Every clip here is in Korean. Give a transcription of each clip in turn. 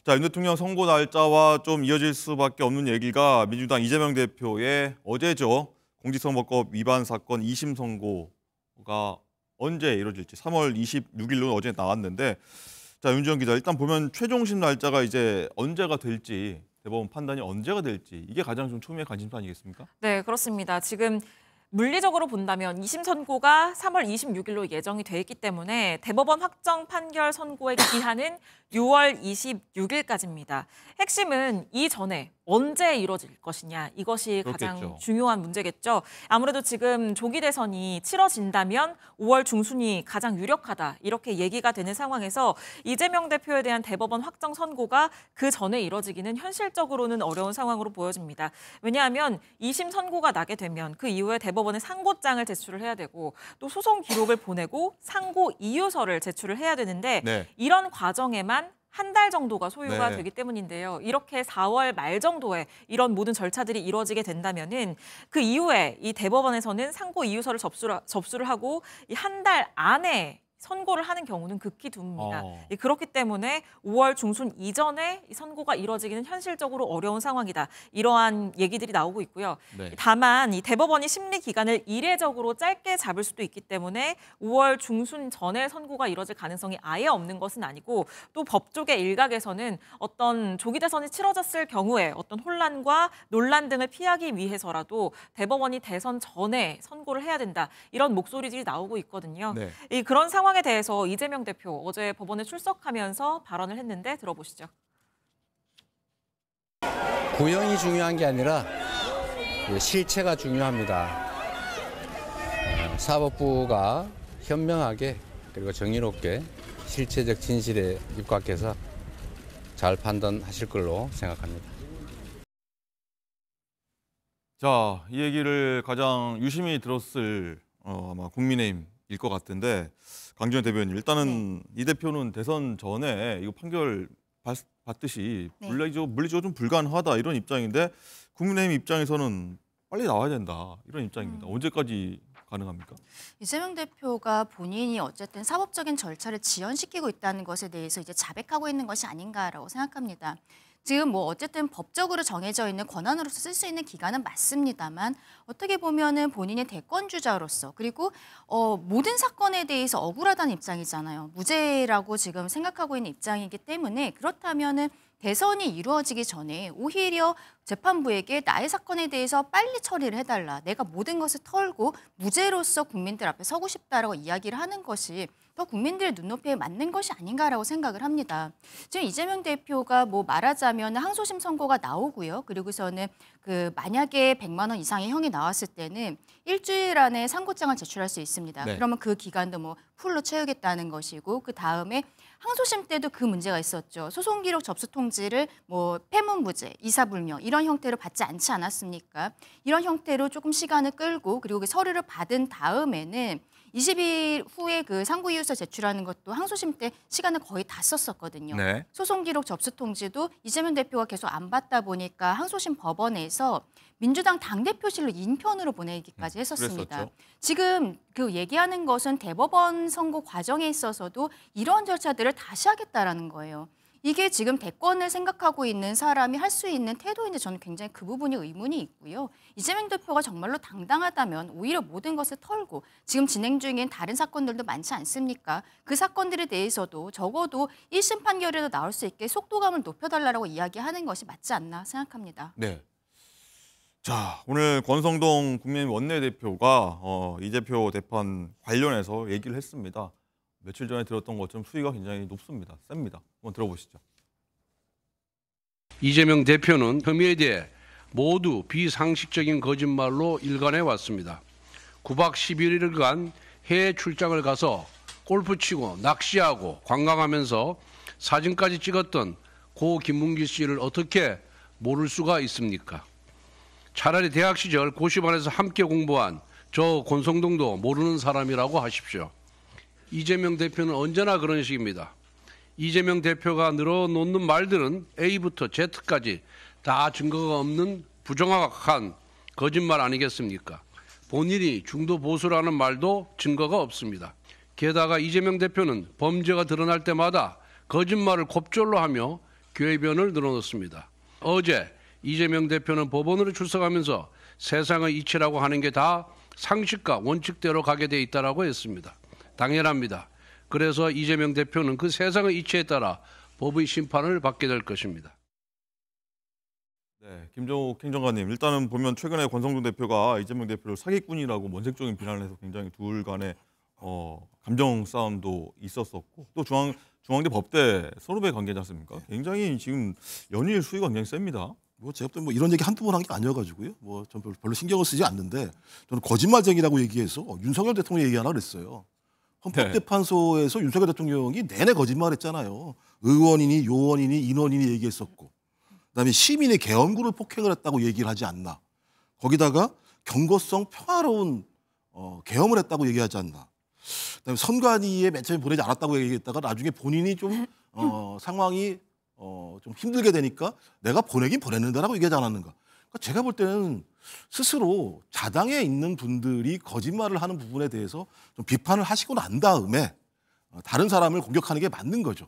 자, 윤 대통령 선고 날짜와 좀 이어질 수밖에 없는 얘기가 민주당 이재명 대표의 어제죠. 공직선거법 위반 사건 2심 선고가 언제 이루어질지 3월 26일로 어제 나왔는데, 자, 윤지영 기자, 일단 보면 최종심 날짜가 이제 언제가 될지, 대법원 판단이 언제가 될지 이게 가장 좀 초미의 관심사 아니겠습니까? 네, 그렇습니다. 지금 물리적으로 본다면 2심 선고가 3월 26일로 예정이 돼 있기 때문에 대법원 확정 판결 선고의 기한은 6월 26일까지입니다. 핵심은 이전에 언제 이루어질 것이냐, 이것이 가장 그렇겠죠. 중요한 문제겠죠. 아무래도 지금 조기 대선이 치러진다면 5월 중순이 가장 유력하다, 이렇게 얘기가 되는 상황에서 이재명 대표에 대한 대법원 확정 선고가 그 전에 이뤄지기는 현실적으로는 어려운 상황으로 보여집니다. 왜냐하면 2심 선고가 나게 되면 그 이후에 대법원에 상고장을 제출을 해야 되고 또 소송 기록을 보내고 상고 이유서를 제출을 해야 되는데 네. 이런 과정에만 한 달 정도가 소요가 네. 되기 때문인데요. 이렇게 4월 말 정도에 이런 모든 절차들이 이루어지게 된다면은 그 이후에 이 대법원에서는 상고 이유서를 접수를 하고 이 한 달 안에 선고를 하는 경우는 극히 드뭅니다. 그렇기 때문에 5월 중순 이전에 이 선고가 이뤄지기는 현실적으로 어려운 상황이다. 이러한 얘기들이 나오고 있고요. 네. 다만 이 대법원이 심리 기간을 이례적으로 짧게 잡을 수도 있기 때문에 5월 중순 전에 선고가 이뤄질 가능성이 아예 없는 것은 아니고, 또 법조계 일각에서는 어떤 조기 대선이 치러졌을 경우에 어떤 혼란과 논란 등을 피하기 위해서라도 대법원이 대선 전에 선고를 해야 된다, 이런 목소리들이 나오고 있거든요. 네. 그런 상황에 대해서 이재명 대표 어제 법원에 출석하면서 발언을 했는데 들어보시죠. 구형이 중요한 게 아니라 실체가 중요합니다. 사법부가 현명하게 그리고 정의롭게 실체적 진실에 입각해서 잘 판단하실 걸로 생각합니다. 자, 이 얘기를 가장 유심히 들었을 아마 국민의힘일 것 같은데, 강지원 대변인, 일단은 이 대표는 대선 전에 이거 판결 받듯이 물리적으로 좀 불가능하다, 이런 입장인데, 국민의힘 입장에서는 빨리 나와야 된다, 이런 입장입니다. 언제까지 가능합니까? 이재명 대표가 본인이 어쨌든 사법적인 절차를 지연시키고 있다는 것에 대해서 이제 자백하고 있는 것이 아닌가라고 생각합니다. 지금 뭐 어쨌든 법적으로 정해져 있는 권한으로서 쓸 수 있는 기간은 맞습니다만, 어떻게 보면은 본인이 대권주자로서 그리고 모든 사건에 대해서 억울하다는 입장이잖아요. 무죄라고 지금 생각하고 있는 입장이기 때문에, 그렇다면은 대선이 이루어지기 전에 오히려 재판부에게 나의 사건에 대해서 빨리 처리를 해달라, 내가 모든 것을 털고 무죄로서 국민들 앞에 서고 싶다라고 이야기를 하는 것이 더 국민들의 눈높이에 맞는 것이 아닌가라고 생각을 합니다. 지금 이재명 대표가 뭐 말하자면 항소심 선고가 나오고요. 그리고서는 만약에 100만 원 이상의 형이 나왔을 때는 일주일 안에 상고장을 제출할 수 있습니다. 네. 그러면 그 기간도 뭐 풀로 채우겠다는 것이고, 그 다음에 항소심 때도 그 문제가 있었죠. 소송 기록 접수 통지를 뭐 폐문무죄, 이사불명 이런 형태로 받지 않지 않았습니까? 이런 형태로 조금 시간을 끌고, 그리고 그 서류를 받은 다음에는 20일 후에 그 상고 이유서 제출하는 것도 항소심 때 시간을 거의 다 썼었거든요. 네. 소송 기록 접수 통지도 이재명 대표가 계속 안 받다 보니까 항소심 법원에서 민주당 당대표실로 인편으로 보내기까지 했었습니다. 그랬었죠. 지금 그 얘기하는 것은 대법원 선고 과정에 있어서도 이런 절차들을 다시 하겠다라는 거예요. 이게 지금 대권을 생각하고 있는 사람이 할 수 있는 태도인데, 저는 굉장히 그 부분이 의문이 있고요. 이재명 대표가 정말로 당당하다면 오히려 모든 것을 털고, 지금 진행 중인 다른 사건들도 많지 않습니까? 그 사건들에 대해서도 적어도 1심 판결에도 나올 수 있게 속도감을 높여달라고 이야기하는 것이 맞지 않나 생각합니다. 네. 자, 오늘 권성동 국민의힘 원내대표가 이 대표 재판 관련해서 얘기를 했습니다. 며칠 전에 들었던 것처럼 수위가 굉장히 높습니다. 셉니다. 한번 들어보시죠. 이재명 대표는 혐의에 대해 모두 비상식적인 거짓말로 일관해 왔습니다. 9박 11일간 해외 출장을 가서 골프 치고 낚시하고 관광하면서 사진까지 찍었던 고 김문기 씨를 어떻게 모를 수가 있습니까? 차라리 대학 시절 고시반에서 함께 공부한 저 권성동도 모르는 사람이라고 하십시오. 이재명 대표는 언제나 그런 식입니다. 이재명 대표가 늘어놓는 말들은 A부터 Z까지 다 증거가 없는 부정확한 거짓말 아니겠습니까? 본인이 중도 보수라는 말도 증거가 없습니다. 게다가 이재명 대표는 범죄가 드러날 때마다 거짓말을 곱절로 하며 궤변을 늘어놓습니다. 어제 이재명 대표는 법원으로 출석하면서 세상의 이치라고 하는 게 다 상식과 원칙대로 가게 돼 있다라고 했습니다. 당연합니다. 그래서 이재명 대표는 그 세상의 이치에 따라 법의 심판을 받게 될 것입니다. 네, 김종욱 행정관님, 일단은 보면 최근에 권성동 대표가 이재명 대표를 사기꾼이라고 원색적인 비난을 해서 굉장히 둘 간의 감정 싸움도 있었었고, 또 중앙대 법대 선후배 관계지 않습니까? 굉장히 지금 연일 수위가 굉장히 셉니다. 뭐 제가 또 뭐 이런 얘기 한두 번 한 게 아니어가지고요. 뭐 전 별로 신경을 쓰지 않는데 저는 거짓말쟁이라고 얘기해서 윤석열 대통령 얘기하나 그랬어요. 헌법재판소에서 윤석열 대통령이 내내 거짓말했잖아요. 의원이니 요원이니 인원이니 얘기했었고, 그다음에 시민의 계엄군을 폭행을 했다고 얘기를 하지 않나. 거기다가 경고성 평화로운 계엄을 했다고 얘기하지 않나. 그다음에 선관위에 맨 처음에 보내지 않았다고 얘기했다가 나중에 본인이 좀 상황이 좀 힘들게 되니까 내가 보내긴 보냈는데라고 얘기하지 않았는가. 그러니까 제가 볼 때는 스스로 자당에 있는 분들이 거짓말을 하는 부분에 대해서 좀 비판을 하시고 난 다음에 다른 사람을 공격하는 게 맞는 거죠.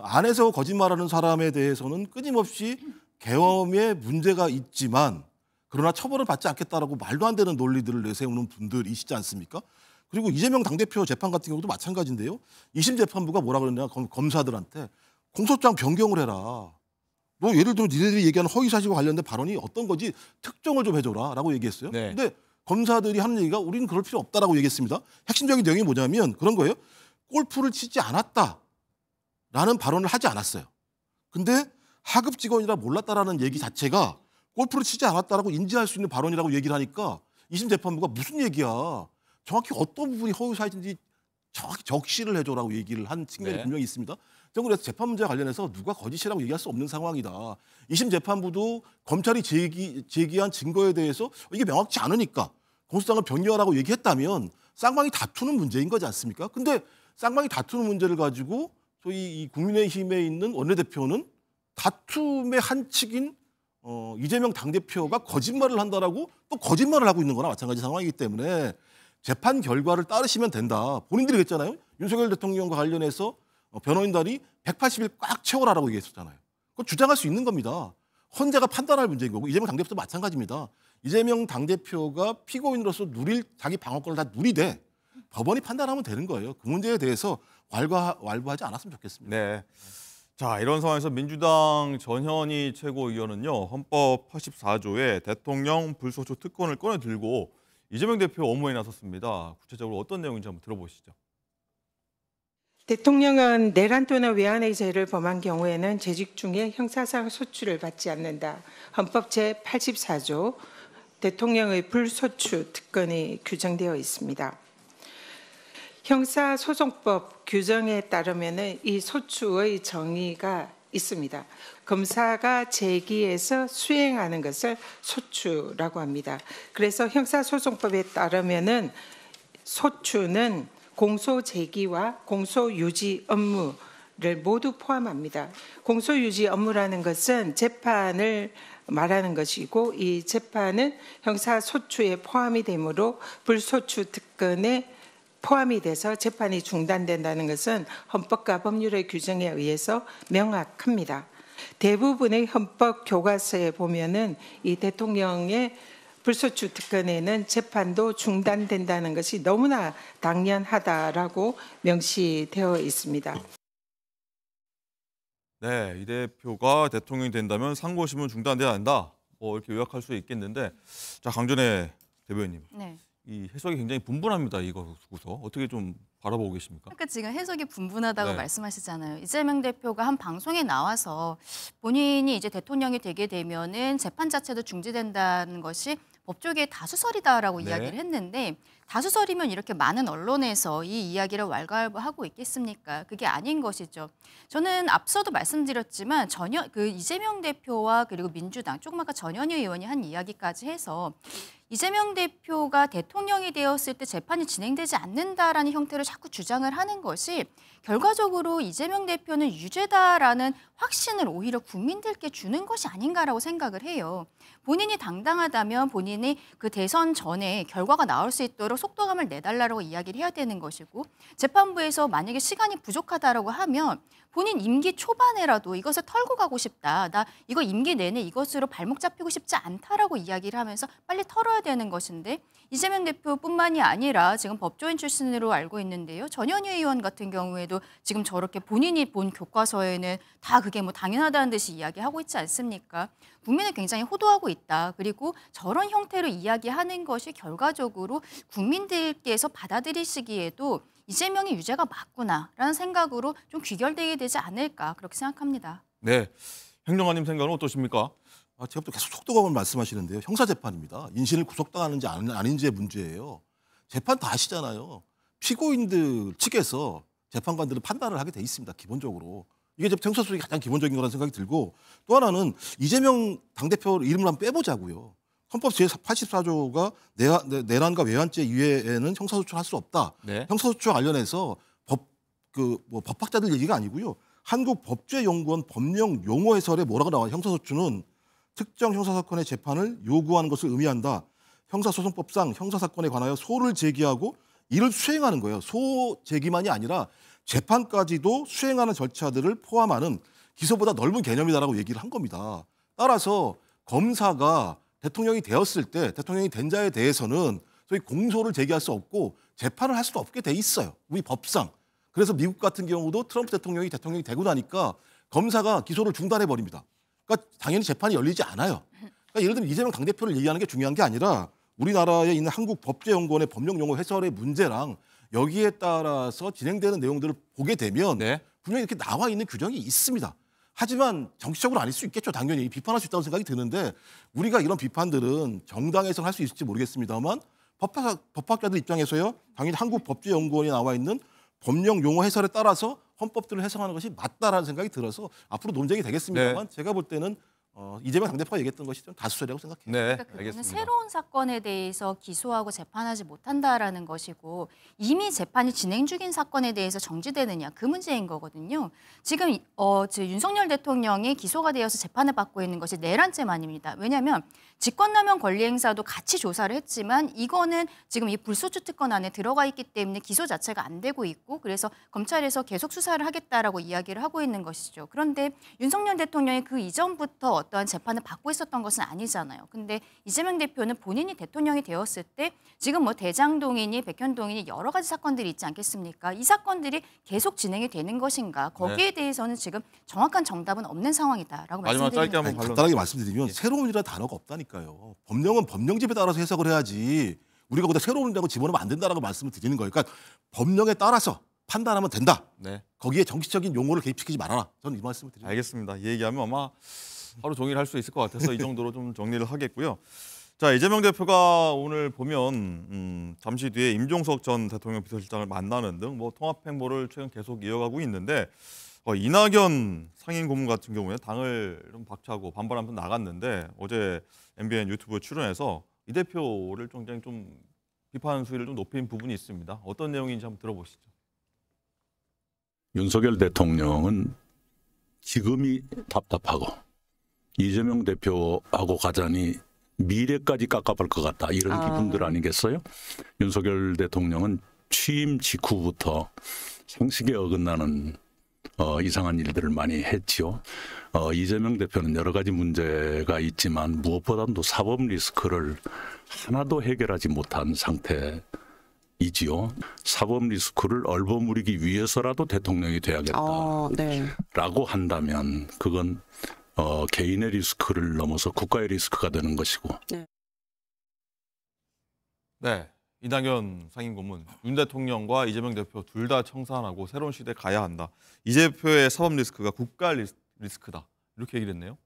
안에서 거짓말하는 사람에 대해서는 끊임없이 계엄에 문제가 있지만 그러나 처벌을 받지 않겠다라고 말도 안 되는 논리들을 내세우는 분들이시지 않습니까? 그리고 이재명 당대표 재판 같은 경우도 마찬가지인데요. 2심 재판부가 뭐라 그랬냐, 검사들한테 공소장 변경을 해라. 너 예를 들면 니네들이 얘기하는 허위사실과 관련된 발언이 어떤 건지 특정을 좀 해줘라 라고 얘기했어요. 네. 근데 검사들이 하는 얘기가 우리는 그럴 필요 없다라고 얘기했습니다. 핵심적인 내용이 뭐냐면 그런 거예요. 골프를 치지 않았다라는 발언을 하지 않았어요. 근데 하급 직원이라 몰랐다라는 얘기 자체가 골프를 치지 않았다라고 인지할 수 있는 발언이라고 얘기를 하니까 2심 재판부가 무슨 얘기야. 정확히 어떤 부분이 허위사실인지 정확히 적시를 해줘라고 얘기를 한 측면이 네. 분명히 있습니다. 저는 그래서 재판 문제와 관련해서 누가 거짓이라고 얘기할 수 없는 상황이다. 2심 재판부도 검찰이 제기한 증거에 대해서 이게 명확치 않으니까 공소장을 변경하라고 얘기했다면 쌍방이 다투는 문제인 거지 않습니까? 근데 쌍방이 다투는 문제를 가지고 저희 이 국민의힘에 있는 원내대표는 다툼의 한 측인 이재명 당대표가 거짓말을 한다라고 또 거짓말을 하고 있는 거나 마찬가지 상황이기 때문에 재판 결과를 따르시면 된다. 본인들이 그랬잖아요. 윤석열 대통령과 관련해서 변호인단이 180일 꽉 채워라라고 얘기했었잖아요. 그거 주장할 수 있는 겁니다. 헌재가 판단할 문제인 거고 이재명 당대표도 마찬가지입니다. 이재명 당대표가 피고인으로서 누릴 자기 방어권을 다 누리되 법원이 판단하면 되는 거예요. 그 문제에 대해서 왈부하지 않았으면 좋겠습니다. 네. 자, 이런 상황에서 민주당 전현희 최고위원은요, 헌법 84조에 대통령 불소추 특권을 꺼내 들고 이재명 대표 업무에 나섰습니다. 구체적으로 어떤 내용인지 한번 들어보시죠. 대통령은 내란 또는 외환의 죄를 범한 경우에는 재직 중에 형사상 소추를 받지 않는다. 헌법 제84조 대통령의 불소추 특권이 규정되어 있습니다. 형사소송법 규정에 따르면 이 소추의 정의가 있습니다. 검사가 제기해서 수행하는 것을 소추라고 합니다. 그래서 형사소송법에 따르면 소추는 공소 제기와 공소 유지 업무를 모두 포함합니다. 공소 유지 업무라는 것은 재판을 말하는 것이고 이 재판은 형사소추에 포함이 되므로 불소추 특권에 포함이 돼서 재판이 중단된다는 것은 헌법과 법률의 규정에 의해서 명확합니다. 대부분의 헌법 교과서에 보면은 이 대통령의 불소추 특권에는 재판도 중단된다는 것이 너무나 당연하다라고 명시되어 있습니다. 네, 이 대표가 대통령이 된다면 상고심은 중단돼야 한다. 이렇게 요약할 수 있겠는데, 자, 강전혜 대변인. 네. 이 해석이 굉장히 분분합니다. 이거 두고서 어떻게 좀 바라보고 계십니까? 그러니까 지금 해석이 분분하다고 네. 말씀하시잖아요. 이재명 대표가 한 방송에 나와서 본인이 이제 대통령이 되게 되면은 재판 자체도 중지된다는 것이 법조계의 다수설이다라고 네. 이야기를 했는데 다수설이면 이렇게 많은 언론에서 이 이야기를 왈가왈부하고 있겠습니까? 그게 아닌 것이죠. 저는 앞서도 말씀드렸지만 이재명 대표와 그리고 민주당 조금 아까 전현희 의원이 한 이야기까지 해서 이재명 대표가 대통령이 되었을 때 재판이 진행되지 않는다라는 형태로 자꾸 주장을 하는 것이 결과적으로 이재명 대표는 유죄다라는 확신을 오히려 국민들께 주는 것이 아닌가라고 생각을 해요. 본인이 당당하다면 본인이 그 대선 전에 결과가 나올 수 있도록 속도감을 내달라고 이야기를 해야 되는 것이고 재판부에서 만약에 시간이 부족하다라고 하면 본인 임기 초반에라도 이것을 털고 가고 싶다. 나 이거 임기 내내 이것으로 발목 잡히고 싶지 않다라고 이야기를 하면서 빨리 털어야 되는 것인데 이재명 대표뿐만이 아니라 지금 법조인 출신으로 알고 있는데요. 전현희 의원 같은 경우에도 지금 저렇게 본인이 본 교과서에는 다 그게 뭐 당연하다는 듯이 이야기하고 있지 않습니까? 국민을 굉장히 호도하고 있다. 그리고 저런 형태로 이야기하는 것이 결과적으로 국민들께서 받아들이시기에도 이재명의 유죄가 맞구나라는 생각으로 좀 귀결되게 되지 않을까 그렇게 생각합니다. 네, 행정관님 생각은 어떠십니까? 제가 또 계속 속도감을 말씀하시는데요. 형사재판입니다. 인신을 구속당하는지 아닌지의 문제예요. 재판 다 아시잖아요. 피고인들 측에서 재판관들은 판단을 하게 돼 있습니다. 기본적으로. 이게 형사소송이 가장 기본적인 거라는 생각이 들고 또 하나는 이재명 당대표 이름을 한번 빼보자고요. 헌법 제84조가 내란과 외환죄 이외에는 형사소송할 수 없다. 네. 형사소송 관련해서 법학자들 얘기가 아니고요. 한국법제연구원 법령 용어 해설에 뭐라고 나와요? 형사소송은 특정 형사사건의 재판을 요구하는 것을 의미한다. 형사소송법상 형사사건에 관하여 소를 제기하고 이를 수행하는 거예요. 소 제기만이 아니라 재판까지도 수행하는 절차들을 포함하는 기소보다 넓은 개념이다라고 얘기를 한 겁니다. 따라서 검사가 대통령이 되었을 때 대통령이 된 자에 대해서는 소위 공소를 제기할 수 없고 재판을 할 수도 없게 돼 있어요. 우리 법상. 그래서 미국 같은 경우도 트럼프 대통령이 되고 나니까 검사가 기소를 중단해 버립니다. 그러니까 당연히 재판이 열리지 않아요. 그러니까 예를 들면 이재명 당대표를 얘기하는 게 중요한 게 아니라 우리나라에 있는 한국법제연구원의 법령용어 해설의 문제랑 여기에 따라서 진행되는 내용들을 보게 되면 네. 분명히 이렇게 나와 있는 규정이 있습니다. 하지만 정치적으로 아닐 수 있겠죠. 당연히 비판할 수 있다고 생각이 드는데 우리가 이런 비판들은 정당에서 할 수 있을지 모르겠습니다만 법학자들 입장에서요. 당연히 한국법제연구원에 나와 있는 법령 용어 해설에 따라서 헌법들을 해석하는 것이 맞다라는 생각이 들어서 앞으로 논쟁이 되겠습니다만 제가 볼 때는 이재명 당대표가 얘기했던 것이 좀 다수설이라고 생각해요. 네, 그러니까 그거는 알겠습니다. 새로운 사건에 대해서 기소하고 재판하지 못한다라는 것이고 이미 재판이 진행 중인 사건에 대해서 정지되느냐 그 문제인 거거든요. 지금 윤석열 대통령이 기소가 되어서 재판을 받고 있는 것이 내란죄만입니다. 왜냐하면 직권남용 권리행사도 같이 조사를 했지만 이거는 지금 이 불소추 특권 안에 들어가 있기 때문에 기소 자체가 안 되고 있고 그래서 검찰에서 계속 수사를 하겠다라고 이야기를 하고 있는 것이죠. 그런데 윤석열 대통령이 그 이전부터 어떠한 재판을 받고 있었던 것은 아니잖아요. 근데 이재명 대표는 본인이 대통령이 되었을 때 지금 뭐 대장동이니 백현동이니 여러 가지 사건들이 있지 않겠습니까? 이 사건들이 계속 진행이 되는 것인가? 거기에 대해서는 지금 정확한 정답은 없는 상황이다라고 마지막 짧게 말씀드리는 한번 거예요. 간단하게 말씀드리면 새로운이라는 단어가 없다니까요. 법령은 법령집에 따라서 해석을 해야지 우리가 거기다 새로운이라고 집어넣으면 안 된다라고 말씀을 드리는 거예요. 그러니까 법령에 따라서 판단하면 된다. 네, 거기에 정치적인 용어를 개입시키지 말아라. 저는 이 말씀을 드립니다. 알겠습니다. 이 얘기하면 아마 하루 종일 할 수 있을 것 같아서 이 정도로 좀 정리를 하겠고요. 자, 이재명 대표가 오늘 보면 잠시 뒤에 임종석 전 대통령 비서실장을 만나는 등 뭐 통합 행보를 최근 계속 이어가고 있는데 이낙연 상임 고문 같은 경우에 당을 좀 박차고 반발 한번 나갔는데 어제 MBN 유튜브 출연해서 이 대표를 굉장히 좀 비판 수위를 좀 높인 부분이 있습니다. 어떤 내용인지 한번 들어보시죠. 윤석열 대통령은 지금이 답답하고 이재명 대표하고 가자니 미래까지 깝깝할 것 같다. 이런 기분들 아니겠어요? 윤석열 대통령은 취임 직후부터 생식에 어긋나는 이상한 일들을 많이 했지요. 이재명 대표는 여러 가지 문제가 있지만 무엇보다도 사법 리스크를 하나도 해결하지 못한 상태이지요. 사법 리스크를 얼버무리기 위해서라도 대통령이 돼야겠다라고 한다면 그건 개인의 리스크를 넘어서 국가의 리스크가 되는 것이고. 네, 이낙연 상임고문, 윤 대통령과 이재명 대표 둘 다 청산하고 새로운 시대에 가야 한다. 이 대표의 사법 리스크가 국가 리스크다. 이렇게 얘기를 했네요.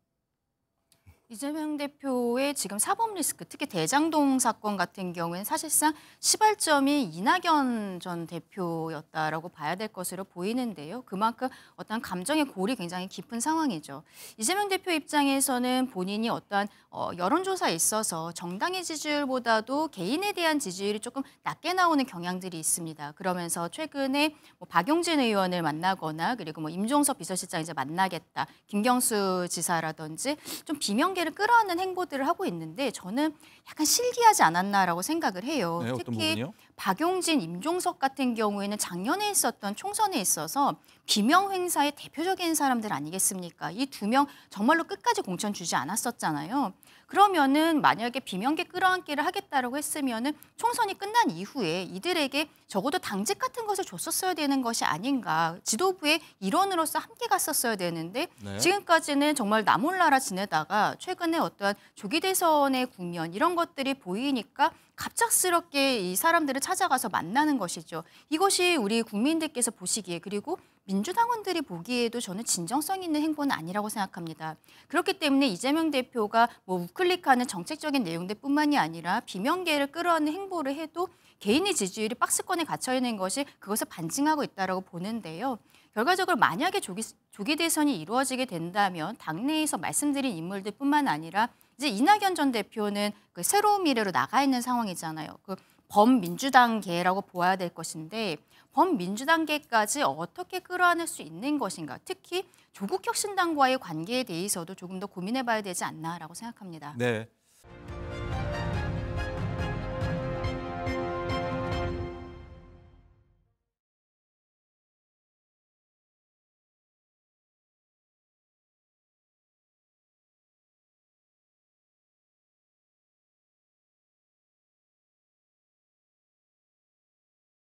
이재명 대표의 지금 사법 리스크, 특히 대장동 사건 같은 경우에는 사실상 시발점이 이낙연 전 대표였다라고 봐야 될 것으로 보이는데요. 그만큼 어떤 감정의 골이 굉장히 깊은 상황이죠. 이재명 대표 입장에서는 본인이 어떠한 여론조사에 있어서 정당의 지지율보다도 개인에 대한 지지율이 조금 낮게 나오는 경향들이 있습니다. 그러면서 최근에 뭐 박용진 의원을 만나거나 그리고 뭐 임종석 비서실장 이제 만나겠다, 김경수 지사라든지 좀 비명계를 끌어안는 행보들을 하고 있는데 저는 약간 실기하지 않았나라고 생각을 해요. 네, 어떤 특히 부분이요? 박용진, 임종석 같은 경우에는 작년에 있었던 총선에 있어서 비명 행사의 대표적인 사람들 아니겠습니까? 이 2명 정말로 끝까지 공천 주지 않았었잖아요. 그러면은 만약에 비명계 끌어안기를 하겠다라고 했으면은 총선이 끝난 이후에 이들에게 적어도 당직 같은 것을 줬었어야 되는 것이 아닌가. 지도부의 일원으로서 함께 갔었어야 되는데 네. 지금까지는 정말 나 몰라라 지내다가 최근에 어떠한 조기 대선의 국면 이런 것들이 보이니까 갑작스럽게 이 사람들을 찾아가서 만나는 것이죠. 이것이 우리 국민들께서 보시기에 그리고 민주당원들이 보기에도 저는 진정성 있는 행보는 아니라고 생각합니다. 그렇기 때문에 이재명 대표가 뭐 우클릭하는 정책적인 내용들뿐만이 아니라 비명계를 끌어안는 행보를 해도 개인의 지지율이 박스권에 갇혀 있는 것이 그것을 반증하고 있다라고 보는데요. 결과적으로 만약에 조기 대선이 이루어지게 된다면 당내에서 말씀드린 인물들뿐만 아니라 이제 이낙연 전 대표는 그 새로운 미래로 나가 있는 상황이잖아요. 그 범민주당계라고 보아야 될 것인데 범민주당계까지 어떻게 끌어안을 수 있는 것인가. 특히 조국혁신당과의 관계에 대해서도 조금 더 고민해봐야 되지 않나라고 생각합니다. 네.